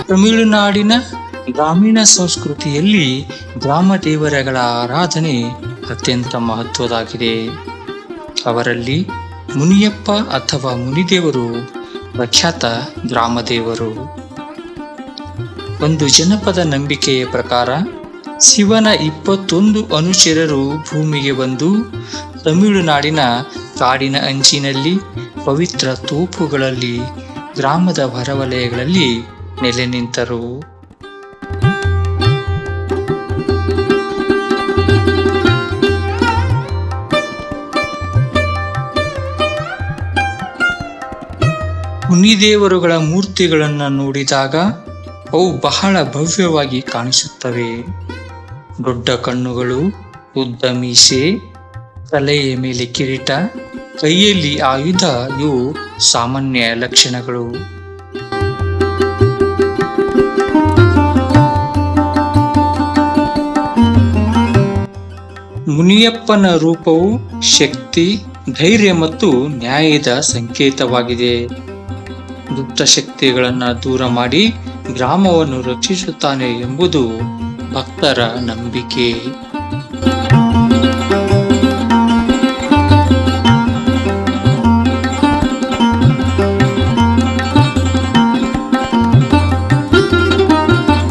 ತಮಿಳುನಾಡಿನ ಗ್ರಾಮೀಣ ಸಂಸ್ಕೃತಿಯಲ್ಲಿ ಗ್ರಾಮ ದೇವರುಗಳ ಆರಾಧನೆ ಅತ್ಯಂತ ಮಹತ್ವದಾಗಿದೆ. ಅವರಲ್ಲಿ ಮುನಿಯಪ್ಪ ಅಥವಾ ಮುನಿದೇವರು ಪ್ರಖ್ಯಾತ ಗ್ರಾಮ ದೇವರು. ಒಂದು ಜನಪದ ನಂಬಿಕೆಯ ಪ್ರಕಾರ ಶಿವನ 21 ಅನುಚರರು ಭೂಮಿಗೆ ಬಂದು ತಮಿಳುನಾಡಿನ ಕಾಡಿನ ಅಂಚಿನಲ್ಲಿ ಪವಿತ್ರ ತೋಪುಗಳಲ್ಲಿ ಗ್ರಾಮದ ಹೊರವಲಯಗಳಲ್ಲಿ ನೆಲೆ ನಿಂತರು. ಮುನಿದೇವರುಗಳ ಮೂರ್ತಿಗಳನ್ನು ನೋಡಿದಾಗ ಅವು ಬಹಳ ಭವ್ಯವಾಗಿ ಕಾಣಿಸುತ್ತವೆ. ದೊಡ್ಡ ಕಣ್ಣುಗಳು, ಉದ್ದ ಮೀಸೆ, ತಲೆಯ ಮೇಲೆ ಕಿರೀಟ, ಕೈಯಲ್ಲಿ ಆಯುಧ ಇವು ಸಾಮಾನ್ಯ ಲಕ್ಷಣಗಳು. ಮುನಿಯಪ್ಪನ ರೂಪವು ಶಕ್ತಿ, ಧೈರ್ಯ ಮತ್ತು ನ್ಯಾಯದ ಸಂಕೇತವಾಗಿದೆ. ದುಷ್ಟ ಶಕ್ತಿಗಳನ್ನು ದೂರ ಮಾಡಿ ಗ್ರಾಮವನ್ನು ರಕ್ಷಿಸುತ್ತಾನೆ ಎಂಬುದು ಭಕ್ತರ ನಂಬಿಕೆ.